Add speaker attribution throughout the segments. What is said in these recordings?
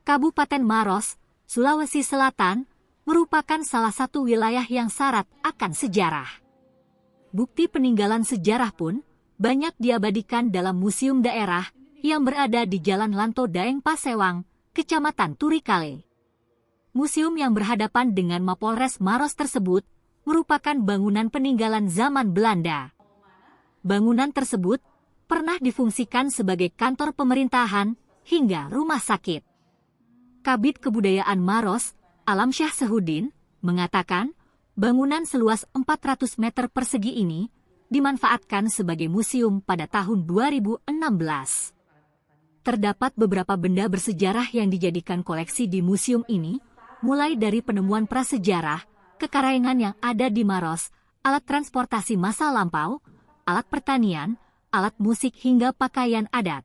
Speaker 1: Kabupaten Maros, Sulawesi Selatan, merupakan salah satu wilayah yang syarat akan sejarah. Bukti peninggalan sejarah pun banyak diabadikan dalam museum daerah yang berada di Jalan Lanto Daeng Pasewang, Kecamatan Turikale. Museum yang berhadapan dengan Mapolres Maros tersebut merupakan bangunan peninggalan zaman Belanda. Bangunan tersebut pernah difungsikan sebagai kantor pemerintahan hingga rumah sakit. Kabid Kebudayaan Maros, Alamsyah Sehudin, mengatakan bangunan seluas 400 meter persegi ini dimanfaatkan sebagai museum pada tahun 2016. Terdapat beberapa benda bersejarah yang dijadikan koleksi di museum ini, mulai dari penemuan prasejarah, kekaraengan yang ada di Maros, alat transportasi masa lampau, alat pertanian, alat musik hingga pakaian adat.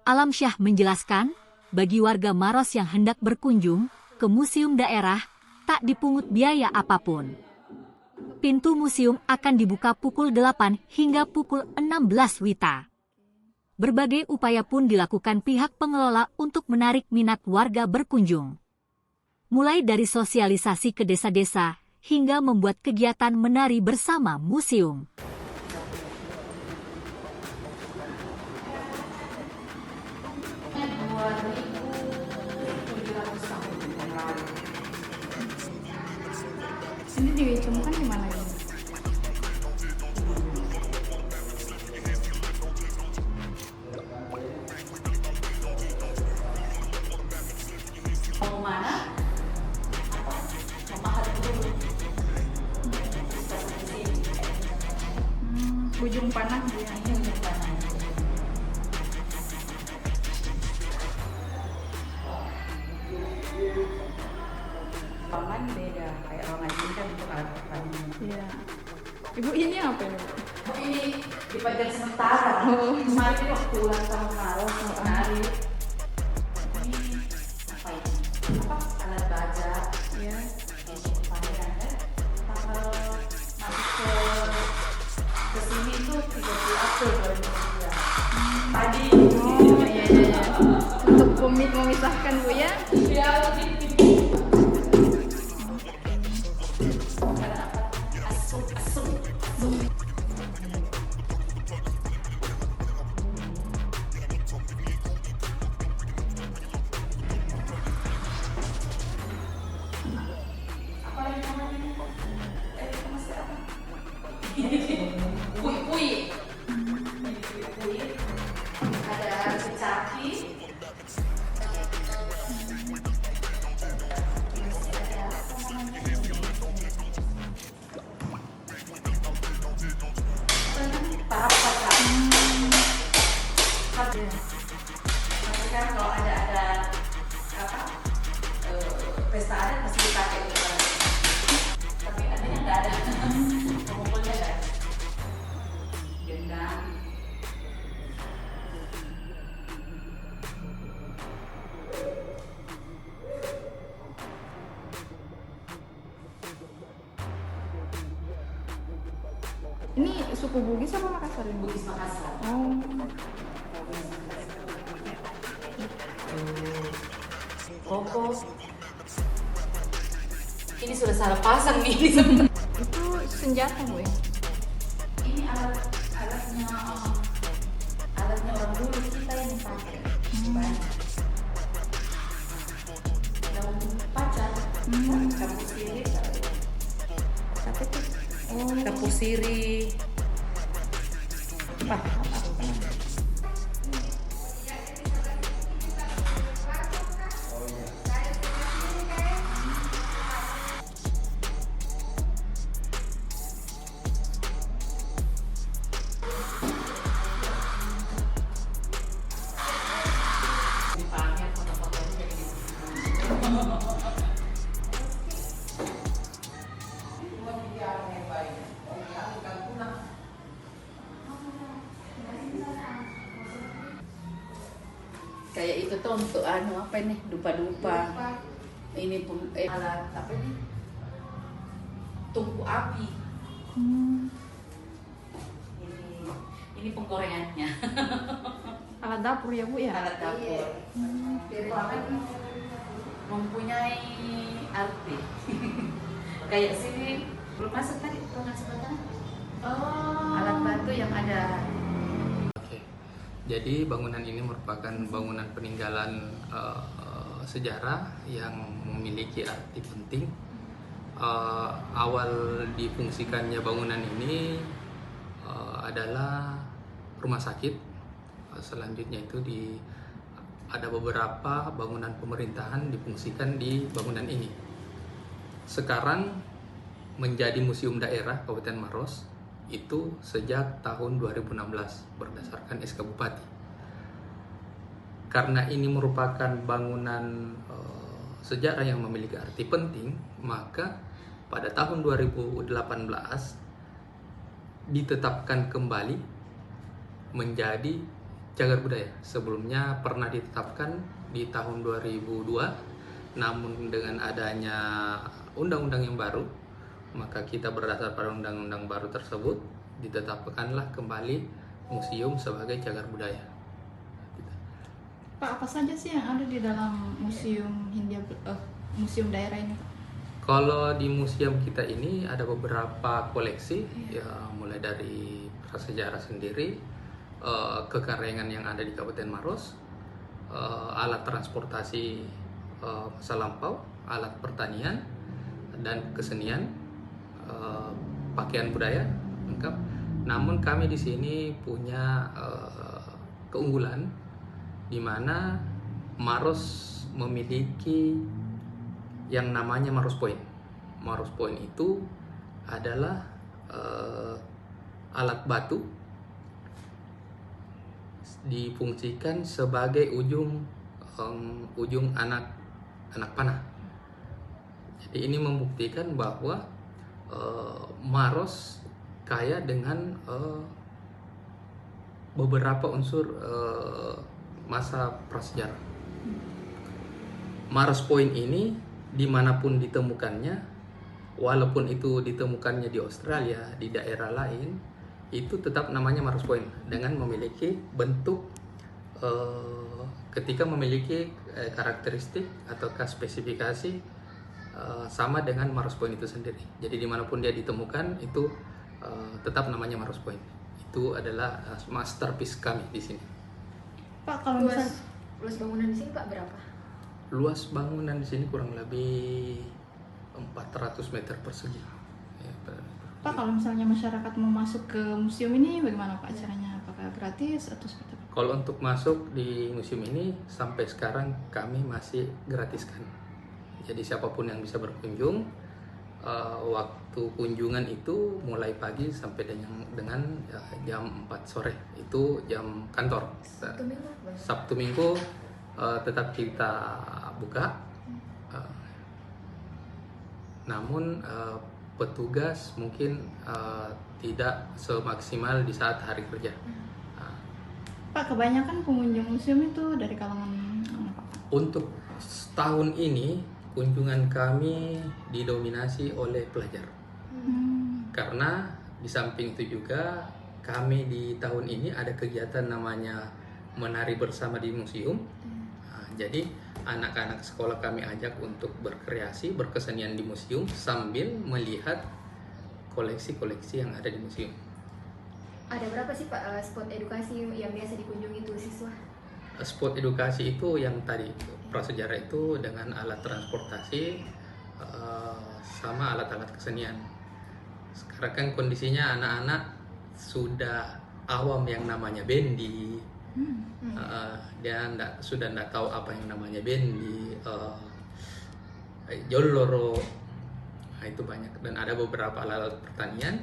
Speaker 1: Alamsyah menjelaskan, bagi warga Maros yang hendak berkunjung ke museum daerah, tak dipungut biaya apapun. Pintu museum akan dibuka pukul 8 hingga pukul 16 WITA. Berbagai upaya pun dilakukan pihak pengelola untuk menarik minat warga berkunjung. Mulai dari sosialisasi ke desa-desa hingga membuat kegiatan menari bersama museum.
Speaker 2: Ini ditemukan di mana ini?
Speaker 3: Mau mana? Memahami dulu.
Speaker 2: Ujung panah dia.
Speaker 3: Ini ujung panah. Paman beda, kayak orang lain kan untuk alat pertanian.
Speaker 2: Iya. Ibu ini apa ini?
Speaker 3: Ini dipajang sementara. Kemarin waktu ulang tahun Maros menari. Ini apa ini? Apa? Alat baja.
Speaker 2: Iya.
Speaker 3: Ini panjang kan? Tanggal masuk ke sini itu 30 April 2023. Tadi.
Speaker 2: Oh iya iya iya. Untuk memisahkan Bu ya.
Speaker 3: Ya, Kui-kui. Ada kecapi. Tahap pacar. Maksudnya kalau ada apa pesta adat pasti dipakai itu. Tapi adanya nggak ada. Pengumpulnya nggak ada. Gendang.
Speaker 2: Ini suku Bugis apa Makassar ini?
Speaker 3: Bugis Makassar.
Speaker 2: Oh.
Speaker 3: Koko. Ini sudah salah pasang nih.
Speaker 2: Itu senjata Bu ya?
Speaker 3: Ini alatnya orang dulu kita yang pakai. Banyak. Daun pacar. Kapur sirih.
Speaker 2: Apa itu? Oh.
Speaker 3: Kapur sirih. Kayak itu tuh untuk apa nih, dupa-dupa. Ini alat apa nih? Tungku api. Ini penggorengannya.
Speaker 2: Alat dapur ya Bu ya?
Speaker 3: Alat dapur.
Speaker 4: Dari
Speaker 3: mempunyai arti. Kayak sini belum masuk tadi bangunan sebelah. Alat batu yang ada.
Speaker 4: Oke. Jadi bangunan ini merupakan bangunan peninggalan sejarah yang memiliki arti penting. Awal difungsikannya bangunan ini adalah rumah sakit. Selanjutnya itu ada beberapa bangunan pemerintahan difungsikan di bangunan ini. Sekarang menjadi museum daerah Kabupaten Maros itu sejak tahun 2016 berdasarkan SK Bupati. Karena ini merupakan bangunan sejarah yang memiliki arti penting, maka pada tahun 2018 ditetapkan kembali menjadi cagar budaya. Sebelumnya pernah ditetapkan di tahun 2002, namun dengan adanya undang-undang yang baru, maka kita berdasar pada undang-undang baru tersebut ditetapkanlah kembali museum sebagai cagar budaya.
Speaker 2: Pak, apa saja sih yang ada di dalam museum daerah ini, Pak?
Speaker 4: Kalau di museum kita ini ada beberapa koleksi, ya mulai dari prasejarah sendiri, kekarengan yang ada di Kabupaten Maros, alat transportasi masa lampau, alat pertanian dan kesenian, pakaian budaya lengkap. Namun kami di sini punya keunggulan di mana Maros memiliki yang namanya Maros Point. Maros Point itu adalah alat batu difungsikan sebagai ujung anak panah. Jadi ini membuktikan bahwa Maros kaya dengan beberapa unsur masa prasejarah. Maros Point ini dimanapun ditemukannya, walaupun itu ditemukannya di Australia, di daerah lain, itu tetap namanya Maros Point dengan memiliki bentuk ketika memiliki karakteristik ataukah spesifikasi sama dengan Maros Point itu sendiri. Jadi dimanapun dia ditemukan itu tetap namanya Maros Point. Itu adalah masterpiece kami di sini.
Speaker 2: Pak, kalau
Speaker 5: Luas bangunan di sini Pak berapa?
Speaker 4: Luas bangunan di sini kurang lebih 400 meter persegi. Ya,
Speaker 2: Pak, kalau misalnya masyarakat mau masuk ke museum ini bagaimana Pak caranya? Apakah gratis atau seperti apa?
Speaker 4: Kalau untuk masuk di museum ini sampai sekarang kami masih gratiskan. Jadi siapapun yang bisa berkunjung, waktu kunjungan itu mulai pagi sampai dengan jam 4 sore. Itu jam kantor. Sabtu Minggu tetap kita buka. Namun petugas mungkin tidak semaksimal di saat hari kerja.
Speaker 2: Pak, kebanyakan pengunjung museum itu dari kalangan mana Pak?
Speaker 4: Untuk tahun ini kunjungan kami didominasi oleh pelajar. Karena di samping itu juga kami di tahun ini ada kegiatan namanya menari bersama di museum. Jadi anak-anak sekolah kami ajak untuk berkreasi, berkesenian di museum sambil melihat koleksi-koleksi yang ada di museum.
Speaker 5: Ada berapa sih Pak spot edukasi yang biasa dikunjungi itu siswa?
Speaker 4: Spot edukasi itu yang tadi prasejarah itu dengan alat transportasi sama alat-alat kesenian. Sekarang kan kondisinya anak-anak sudah awam yang namanya bendi. Dia sudah tidak tahu apa yang namanya bendi, jolloro. Nah, itu banyak, dan ada beberapa alat pertanian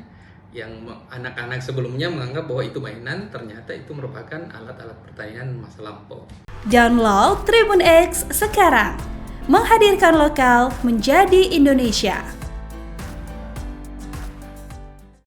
Speaker 4: yang anak-anak sebelumnya menganggap bahwa itu mainan, ternyata itu merupakan alat-alat pertanian masa lampau.
Speaker 6: Download Tribun X sekarang, menghadirkan lokal menjadi Indonesia.